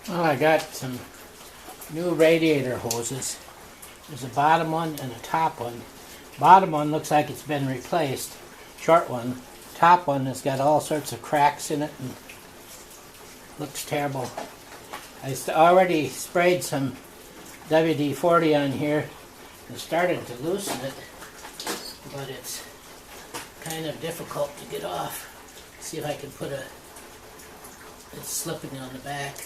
Well, I got some new radiator hoses. There's a bottom one and a top one. Bottom one looks like it's been replaced. Short one. Top one has got all sorts of cracks in it and looks terrible. I already sprayed some WD-40 on here and started to loosen it, but it's kind of difficult to get off. See if I can put it's slipping on the back.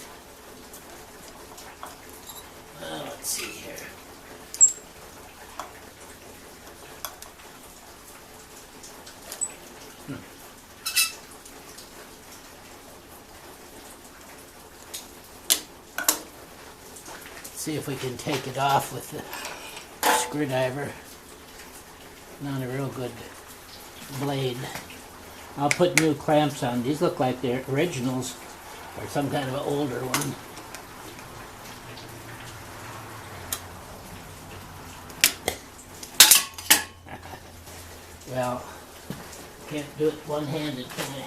Let's see here. See if we can take it off with the screwdriver. Not a real good blade. I'll put new clamps on. These look like they're originals or some kind of an older one. Well, can't do it one-handed, can I?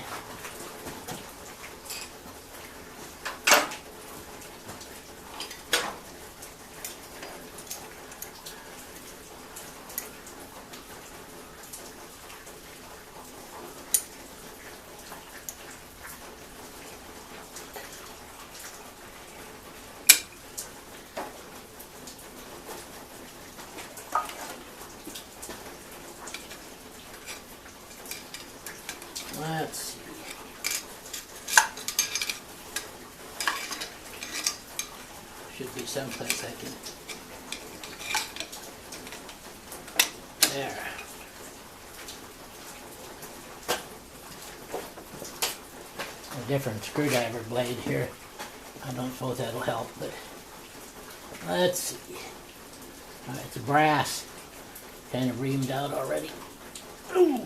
Let's see. Should be someplace I can. There. A different screwdriver blade here. I don't suppose that'll help, but let's see. It's brass. Kind of reamed out already. Ooh.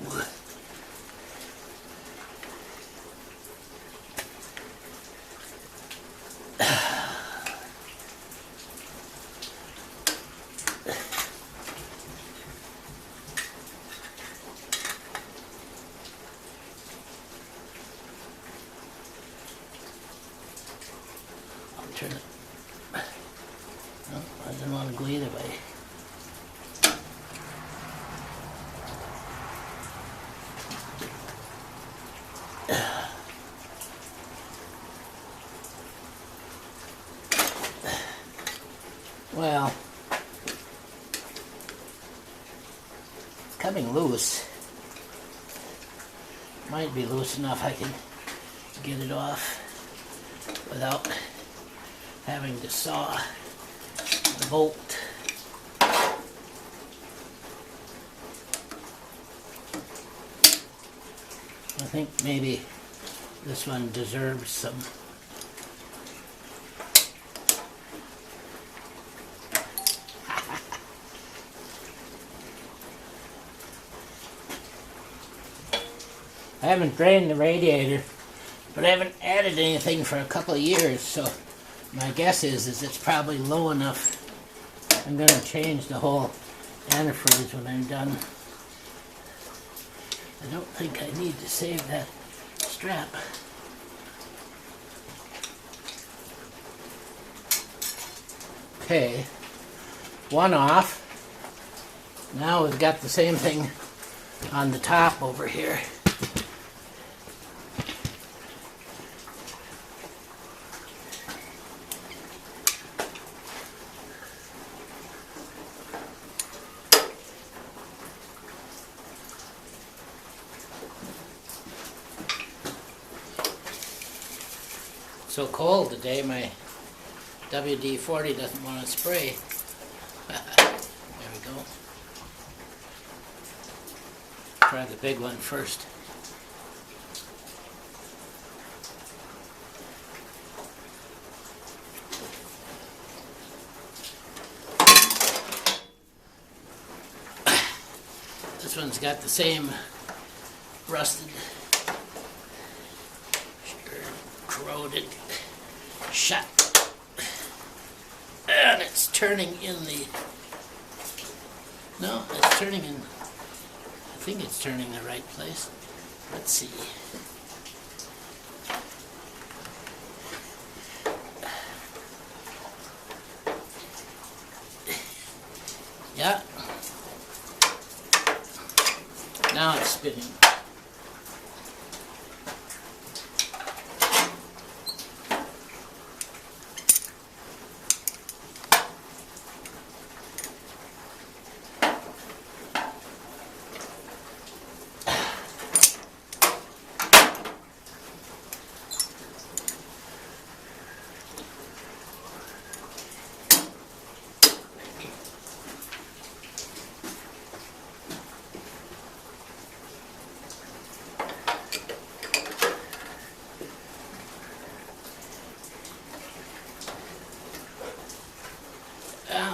Turn it. No, I didn't want to go either way. Well, it's coming loose. Might be loose enough I can get it off without having to saw the bolt. I think maybe this one deserves some. I haven't drained the radiator, but I haven't added anything for a couple of years, so my guess is it's probably low enough. I'm going to change the whole antifreeze when I'm done. I don't think I need to save that strap. Okay, one off. Now we've got the same thing on the top over here. So cold today, my WD-40 doesn't want to spray. There we go. Try the big one first. This one's got the same rusted, corroded shut, and it's turning in the, no, it's turning in, I think it's turning the right place. Let's see. Now it's spinning.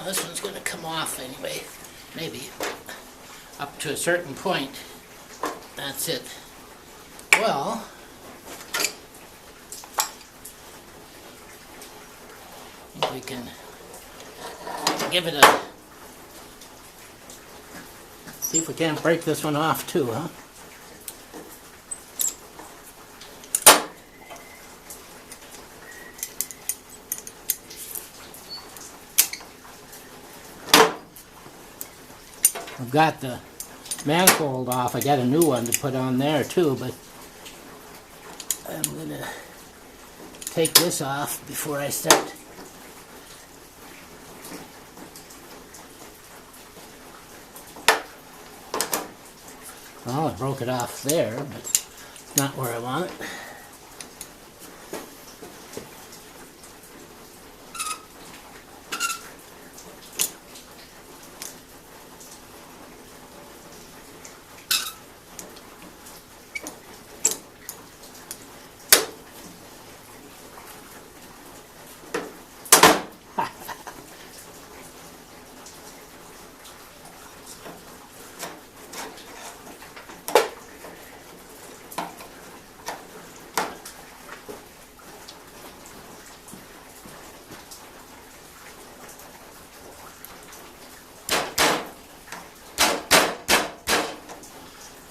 This one's going to come off anyway, maybe up to a certain point. That's it. Well, I think we can give it a, see if we can't break this one off too, huh? I've got the manifold off. I got a new one to put on there too, but I'm going to take this off before I start. Well, I broke it off there, but it's not where I want it.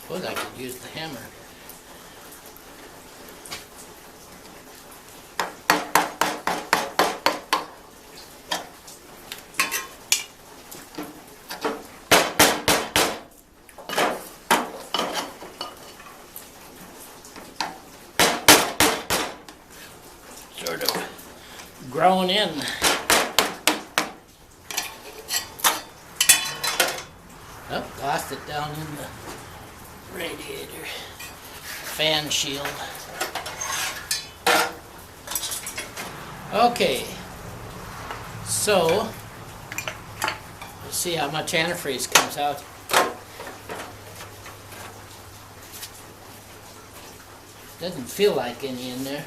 Suppose I could use the hammer. Sort of grown in. Oh, lost it down in the radiator fan shield. Okay, so let's see how much antifreeze comes out. Doesn't feel like any in there.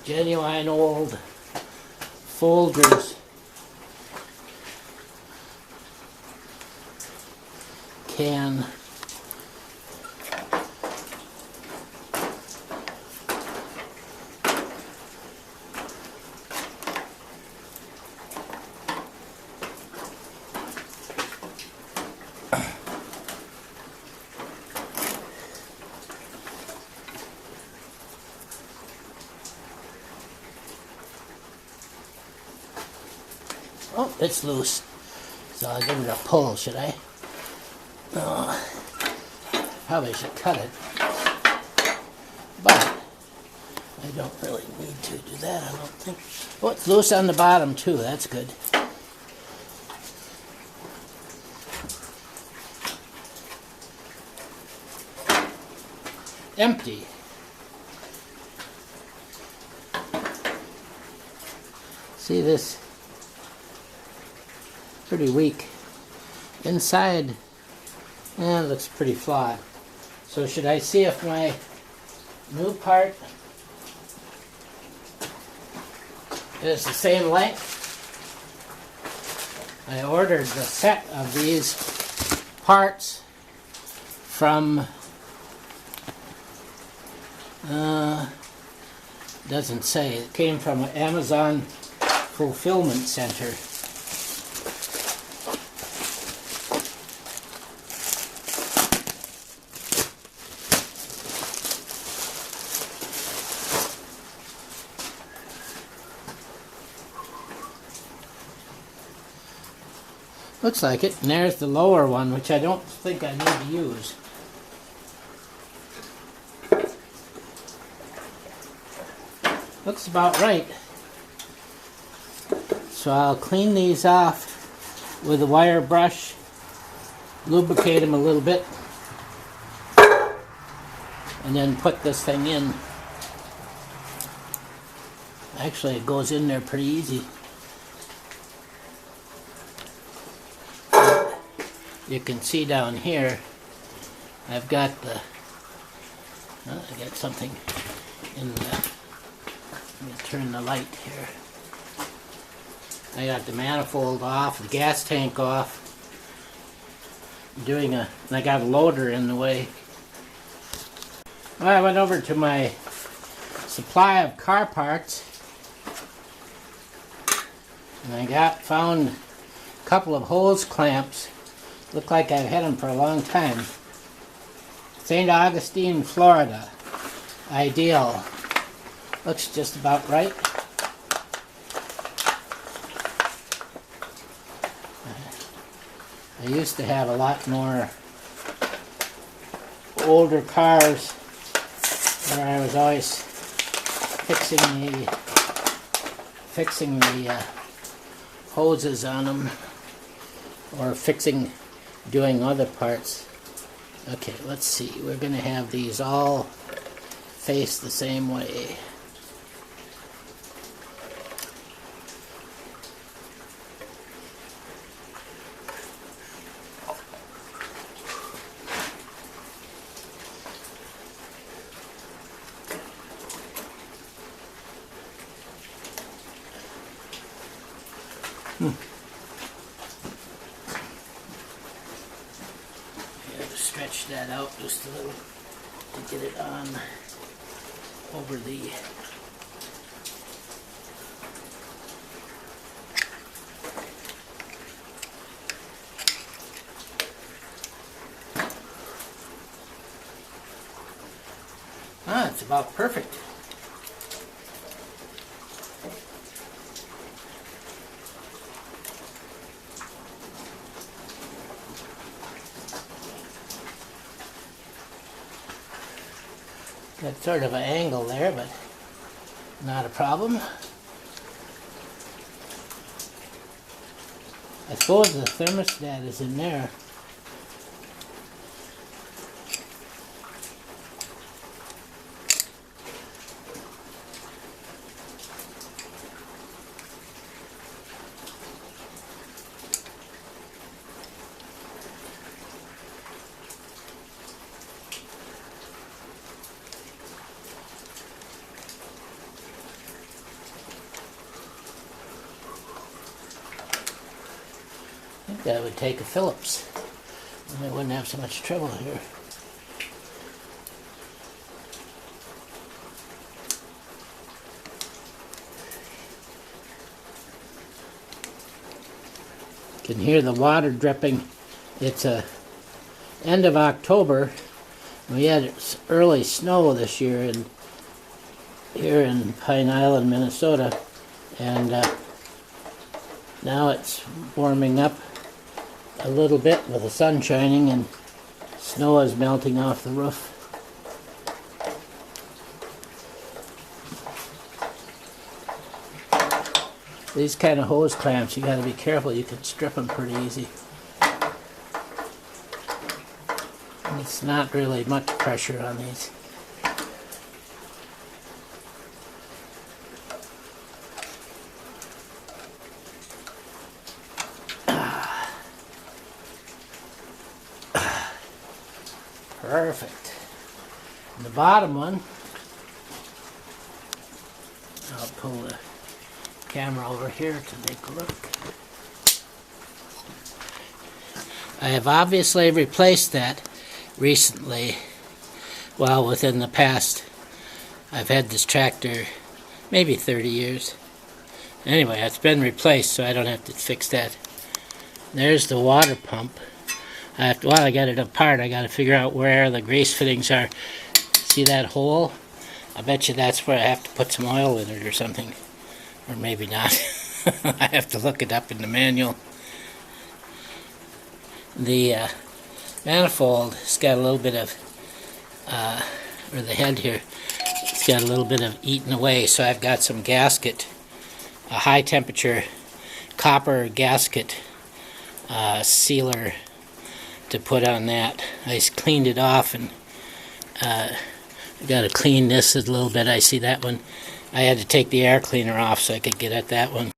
Genuine old Folgers can. Oh, it's loose. So I'll give it a pull, should I? Probably should cut it. But I don't really need to do that, I don't think. Oh, it's loose on the bottom too. That's good. Empty. See this? Pretty weak. Inside, it looks pretty flawed. So should I see if my new part is the same length? I ordered the set of these parts from, doesn't say, it came from an Amazon fulfillment center. Looks like it. And there's the lower one, which I don't think I need to use. Looks about right. So I'll clean these off with a wire brush, lubricate them a little bit, and then put this thing in. Actually, it goes in there pretty easy. You can see down here, I've got the, I got something in the, let me turn the light here. I got the manifold off, the gas tank off. I got a loader in the way. Well, I went over to my supply of car parts, and I found a couple of hose clamps. Look like I've had them for a long time. St. Augustine, Florida. Ideal. Looks just about right. I used to have a lot more older cars where I was always fixing the hoses on them, or doing other parts. Okay, let's see. We're going to have these all face the same way. Stretch that out just a little to get it on over the it's about perfect. Got sort of an angle there, but not a problem. I suppose the thermostat is in there. I think that would take a Phillips, and I wouldn't have so much trouble here. You can hear the water dripping. It's end of October. We had early snow this year here in Pine Island, Minnesota, and now it's warming up a little bit with the sun shining and snow is melting off the roof. These kind of hose clamps, you got to be careful. You can strip them pretty easy. And it's not really much pressure on these. Perfect. And the bottom one, I'll pull the camera over here to take a look. I have obviously replaced that recently. Well, within the past, I've had this tractor maybe 30 years. Anyway, it's been replaced, so I don't have to fix that. There's the water pump. While I got it apart, I got to figure out where the grease fittings are. See that hole? I bet you that's where I have to put some oil in it or something. Or maybe not. I have to look it up in the manual. The manifold has got a little bit of, or the head here, it's got a little bit of eaten away, so I've got some gasket, a high temperature copper gasket sealer to put on that. I cleaned it off, and I got to clean this a little bit. I see that one. I had to take the air cleaner off so I could get at that one.